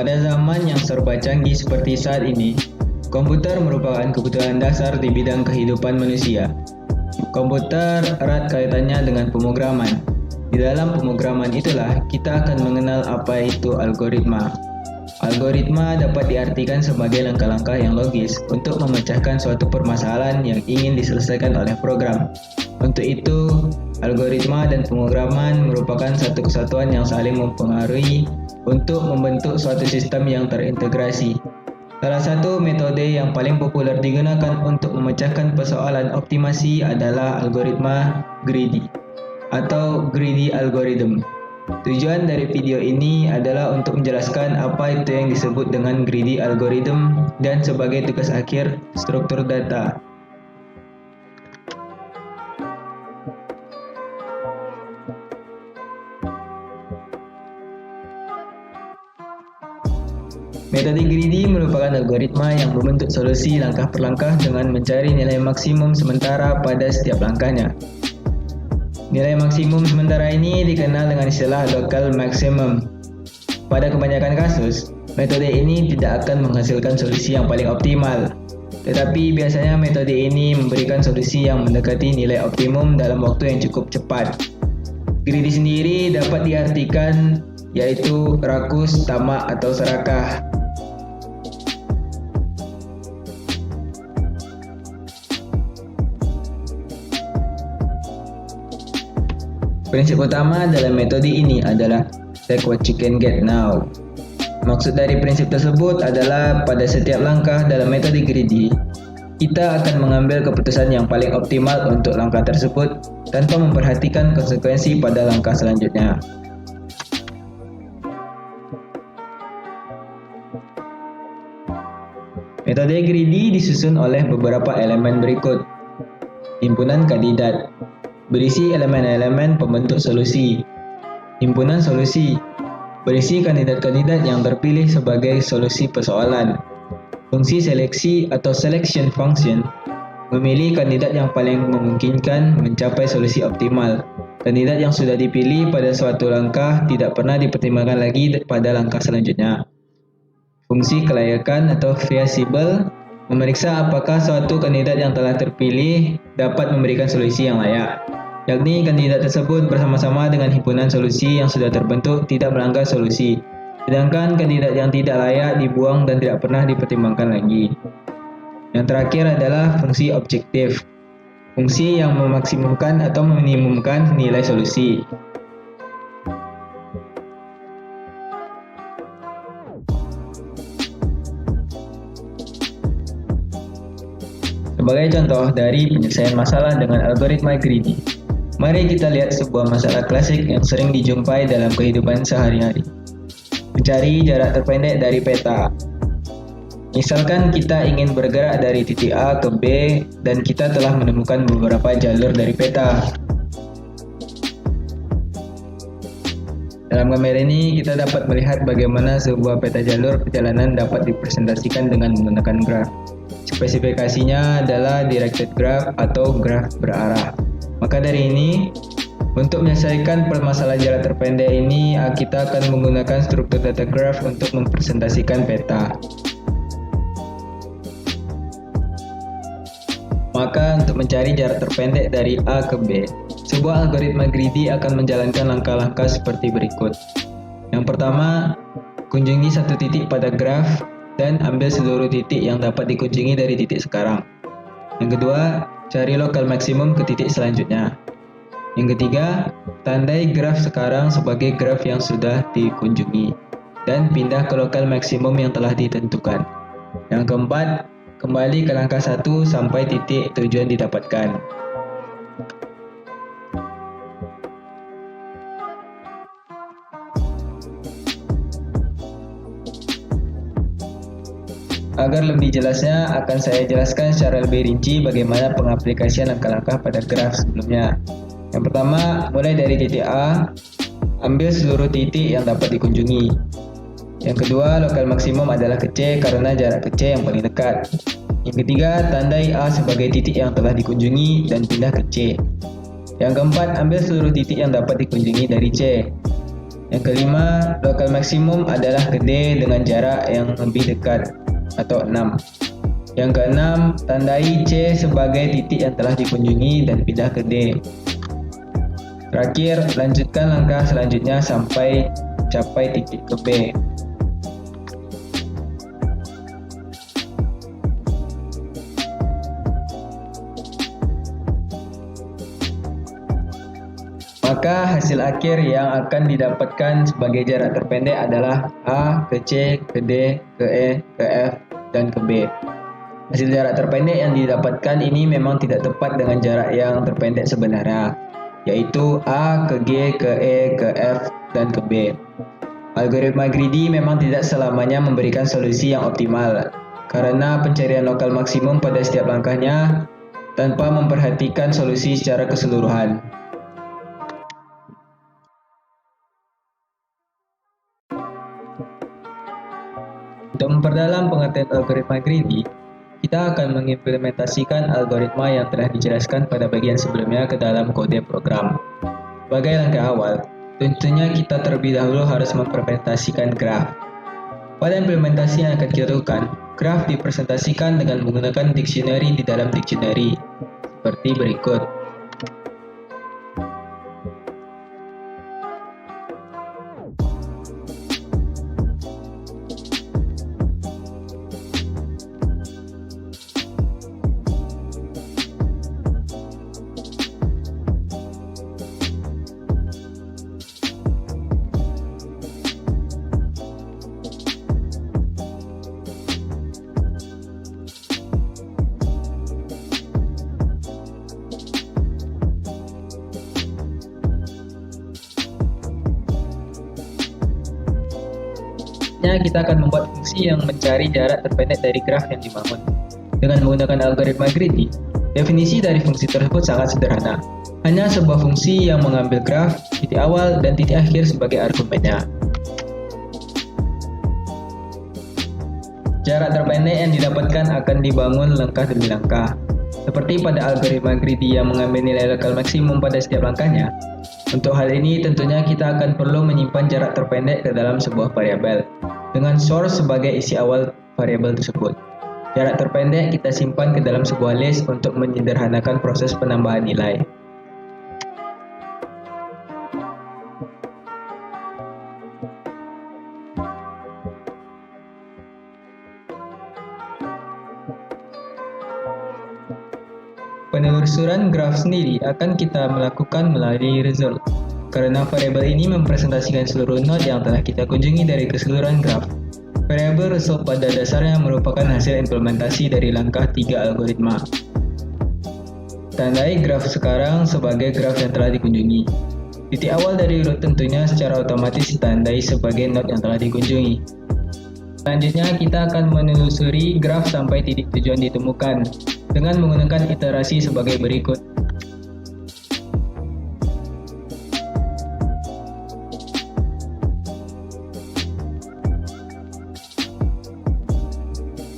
Pada zaman yang serba canggih seperti saat ini, komputer merupakan kebutuhan dasar di bidang kehidupan manusia. Komputer erat kaitannya dengan pemrograman. Di dalam pemrograman itulah kita akan mengenal apa itu algoritma. Algoritma dapat diartikan sebagai langkah-langkah yang logis untuk memecahkan suatu permasalahan yang ingin diselesaikan oleh program. Untuk itu, algoritma dan pemrograman merupakan satu kesatuan yang saling mempengaruhi untuk membentuk suatu sistem yang terintegrasi. Salah satu metode yang paling populer digunakan untuk memecahkan persoalan optimasi adalah algoritma greedy atau greedy algorithm. Tujuan dari video ini adalah untuk menjelaskan apa itu yang disebut dengan greedy algorithm dan sebagai tugas akhir struktur data. Metode greedy merupakan algoritma yang membentuk solusi langkah per langkah dengan mencari nilai maksimum sementara pada setiap langkahnya. Nilai maksimum sementara ini dikenal dengan istilah local maximum. Pada kebanyakan kasus, metode ini tidak akan menghasilkan solusi yang paling optimal. Tetapi biasanya metode ini memberikan solusi yang mendekati nilai optimum dalam waktu yang cukup cepat. Greedy sendiri dapat diartikan yaitu rakus, tamak, atau serakah. Prinsip utama dalam metode ini adalah take what you can get now. Maksud dari prinsip tersebut adalah pada setiap langkah dalam metode greedy, kita akan mengambil keputusan yang paling optimal untuk langkah tersebut tanpa memperhatikan konsekuensi pada langkah selanjutnya. Metode greedy disusun oleh beberapa elemen berikut. Himpunan kandidat berisi elemen-elemen pembentuk solusi. Himpunan solusi berisi kandidat-kandidat yang terpilih sebagai solusi persoalan. Fungsi seleksi atau selection function memilih kandidat yang paling memungkinkan mencapai solusi optimal. Kandidat yang sudah dipilih pada suatu langkah tidak pernah dipertimbangkan lagi pada langkah selanjutnya. Fungsi kelayakan atau feasible memeriksa apakah suatu kandidat yang telah terpilih dapat memberikan solusi yang layak, yakni kandidat tersebut bersama-sama dengan himpunan solusi yang sudah terbentuk tidak melanggar solusi, sedangkan kandidat yang tidak layak dibuang dan tidak pernah dipertimbangkan lagi. Yang terakhir adalah fungsi objektif, fungsi yang memaksimumkan atau meminimumkan nilai solusi. Sebagai contoh dari penyelesaian masalah dengan algoritma greedy, mari kita lihat sebuah masalah klasik yang sering dijumpai dalam kehidupan sehari-hari. Mencari jarak terpendek dari peta. Misalkan kita ingin bergerak dari titik A ke B dan kita telah menemukan beberapa jalur dari peta. Dalam gambar ini kita dapat melihat bagaimana sebuah peta jalur perjalanan dapat dipresentasikan dengan menggunakan graf. Spesifikasinya adalah directed graph atau graf berarah. Maka dari ini, untuk menyelesaikan permasalahan jarak terpendek ini, kita akan menggunakan struktur data graph untuk mempresentasikan peta. Maka untuk mencari jarak terpendek dari A ke B, sebuah algoritma greedy akan menjalankan langkah-langkah seperti berikut. Yang pertama, kunjungi satu titik pada graf dan ambil seluruh titik yang dapat dikunjungi dari titik sekarang. Yang kedua, cari lokal maksimum ke titik selanjutnya. Yang ketiga, tandai graf sekarang sebagai graf yang sudah dikunjungi dan pindah ke lokal maksimum yang telah ditentukan. Yang keempat, kembali ke langkah 1 sampai titik tujuan didapatkan. Agar lebih jelasnya, akan saya jelaskan secara lebih rinci bagaimana pengaplikasian langkah-langkah pada graf sebelumnya. Yang pertama, mulai dari titik A, ambil seluruh titik yang dapat dikunjungi. Yang kedua, lokal maksimum adalah ke C karena jarak ke C yang paling dekat. Yang ketiga, tandai A sebagai titik yang telah dikunjungi dan pindah ke C. Yang keempat, ambil seluruh titik yang dapat dikunjungi dari C. Yang kelima, lokal maksimum adalah ke D dengan jarak yang lebih dekat atau 6. Yang keenam, tandai C sebagai titik yang telah dikunjungi dan pindah ke D. Terakhir, lanjutkan langkah selanjutnya sampai capai titik ke B. Maka hasil akhir yang akan didapatkan sebagai jarak terpendek adalah A ke C, ke D, ke E, ke F, dan ke B. Hasil jarak terpendek yang didapatkan ini memang tidak tepat dengan jarak yang terpendek sebenarnya, yaitu A ke G, ke E, ke F, dan ke B. Algoritma greedy memang tidak selamanya memberikan solusi yang optimal, karena pencarian lokal maksimum pada setiap langkahnya tanpa memperhatikan solusi secara keseluruhan. Untuk memperdalam pengertian algoritma greedy, kita akan mengimplementasikan algoritma yang telah dijelaskan pada bagian sebelumnya ke dalam kode program. Sebagai langkah awal, tentunya kita terlebih dahulu harus mempresentasikan graf. Pada implementasi yang akan kita lakukan, graf dipresentasikan dengan menggunakan dictionary di dalam dictionary, seperti berikut. Kita akan membuat fungsi yang mencari jarak terpendek dari graf yang dibangun. Dengan menggunakan algoritma greedy, definisi dari fungsi tersebut sangat sederhana. Hanya sebuah fungsi yang mengambil graf, titik awal, dan titik akhir sebagai argumennya. Jarak terpendek yang didapatkan akan dibangun langkah demi langkah. Seperti pada algoritma greedy yang mengambil nilai lokal maksimum pada setiap langkahnya. Untuk hal ini tentunya kita akan perlu menyimpan jarak terpendek ke dalam sebuah variabel, dengan source sebagai isi awal variabel tersebut. Jarak terpendek kita simpan ke dalam sebuah list untuk menyederhanakan proses penambahan nilai. Penelusuran graf sendiri akan kita melakukan melalui result, karena variabel ini mempresentasikan seluruh node yang telah kita kunjungi dari keseluruhan graf. Variabel result pada dasarnya merupakan hasil implementasi dari langkah 3 algoritma. Tandai graf sekarang sebagai graf yang telah dikunjungi. Titik awal dari root tentunya secara otomatis ditandai sebagai node yang telah dikunjungi. Selanjutnya kita akan menelusuri graf sampai titik tujuan ditemukan dengan menggunakan iterasi sebagai berikut.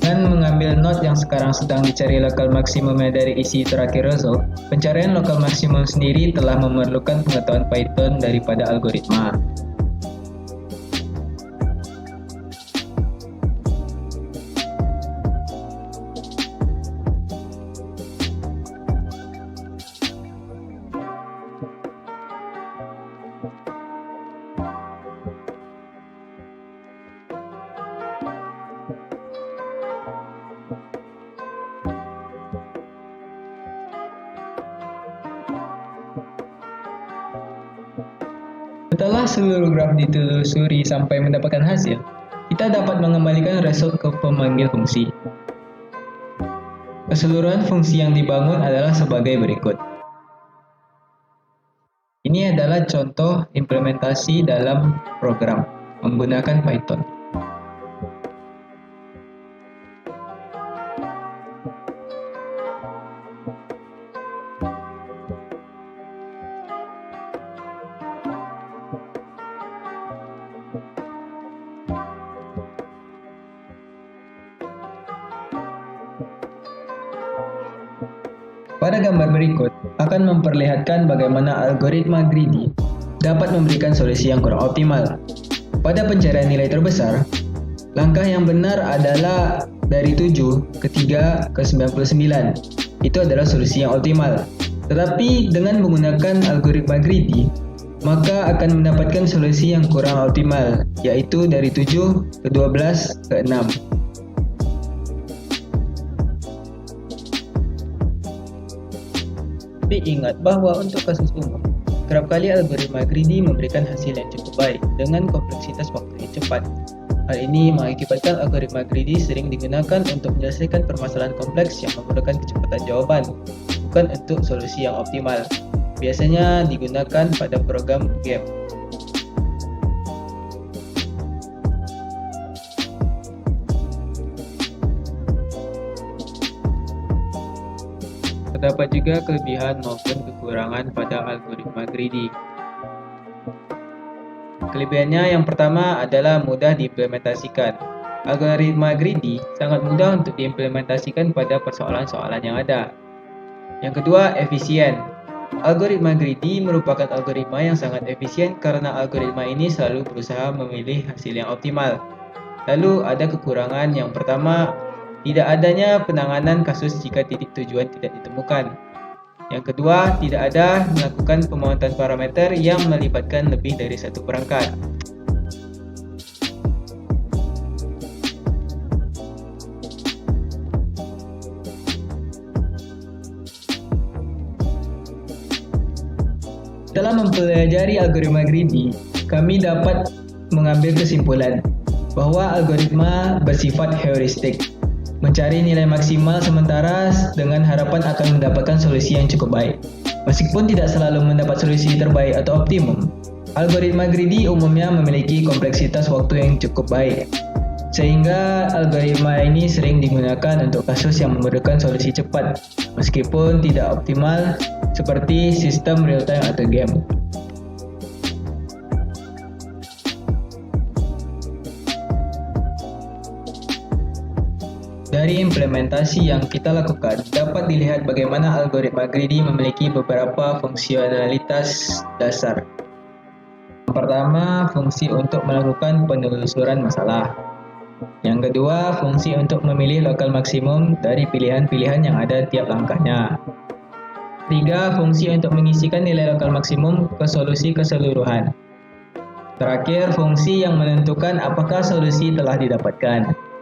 Dengan mengambil node yang sekarang sedang dicari lokal maksimumnya dari isi terakhir result, pencarian lokal maksimum sendiri telah memerlukan pengetahuan Python daripada algoritma. Setelah seluruh graf ditelusuri sampai mendapatkan hasil, kita dapat mengembalikan result ke pemanggil fungsi. Keseluruhan fungsi yang dibangun adalah sebagai berikut. Ini adalah contoh implementasi dalam program menggunakan Python. Pada gambar berikut akan memperlihatkan bagaimana algoritma greedy dapat memberikan solusi yang kurang optimal. Pada pencarian nilai terbesar, langkah yang benar adalah dari 7 ke 3 ke 99. Itu adalah solusi yang optimal. Tetapi dengan menggunakan algoritma greedy, maka akan mendapatkan solusi yang kurang optimal, yaitu dari 7 ke 12 ke 6. Tapi ingat bahwa untuk kasus umum, kerap kali algoritma greedy memberikan hasil yang cukup baik dengan kompleksitas waktu yang cepat. Hal ini mengakibatkan algoritma greedy sering digunakan untuk menyelesaikan permasalahan kompleks yang memerlukan kecepatan jawaban, bukan untuk solusi yang optimal. Biasanya digunakan pada program game. Terdapat juga kelebihan maupun kekurangan pada algoritma greedy. Kelebihannya yang pertama adalah mudah diimplementasikan. Algoritma greedy sangat mudah untuk diimplementasikan pada persoalan-soalan yang ada. Yang kedua, efisien. Algoritma greedy merupakan algoritma yang sangat efisien karena algoritma ini selalu berusaha memilih hasil yang optimal. Lalu ada kekurangan yang pertama, tidak adanya penanganan kasus jika titik tujuan tidak ditemukan. Yang kedua, tidak ada melakukan pemotongan parameter yang melibatkan lebih dari satu perangkat. Setelah mempelajari algoritma greedy, kami dapat mengambil kesimpulan bahwa algoritma bersifat heuristik, mencari nilai maksimal sementara dengan harapan akan mendapatkan solusi yang cukup baik. Meskipun tidak selalu mendapat solusi terbaik atau optimum, algoritma greedy umumnya memiliki kompleksitas waktu yang cukup baik, sehingga algoritma ini sering digunakan untuk kasus yang memerlukan solusi cepat, meskipun tidak optimal seperti sistem real-time atau game. Dari implementasi yang kita lakukan, dapat dilihat bagaimana algoritma greedy memiliki beberapa fungsionalitas dasar. Yang pertama, fungsi untuk melakukan penelusuran masalah. Yang kedua, fungsi untuk memilih lokal maksimum dari pilihan-pilihan yang ada tiap langkahnya. Tiga, fungsi untuk mengisikan nilai lokal maksimum ke solusi keseluruhan. Terakhir, fungsi yang menentukan apakah solusi telah didapatkan.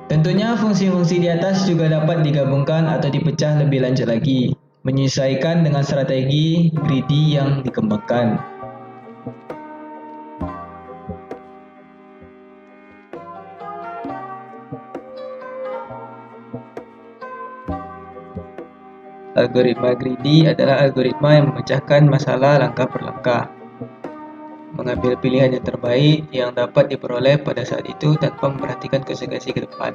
Tentunya fungsi-fungsi di atas juga dapat digabungkan atau dipecah lebih lanjut lagi, menyesuaikan dengan strategi greedy yang dikembangkan. Algoritma greedy adalah algoritma yang memecahkan masalah langkah per langkah, mengambil pilihan yang terbaik yang dapat diperoleh pada saat itu tanpa memperhatikan konsekuensi ke depan.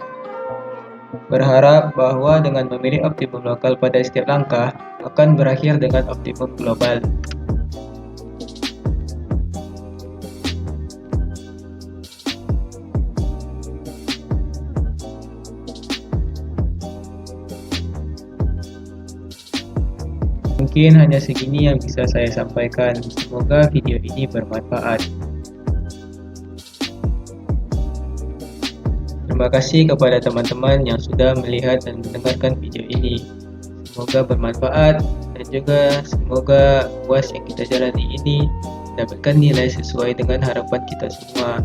Berharap bahwa dengan memilih optimum lokal pada setiap langkah akan berakhir dengan optimum global. Mungkin hanya segini yang bisa saya sampaikan. Semoga video ini bermanfaat. Terima kasih kepada teman-teman yang sudah melihat dan mendengarkan video ini. Semoga bermanfaat dan juga semoga UAS yang kita jalani ini mendapatkan nilai sesuai dengan harapan kita semua.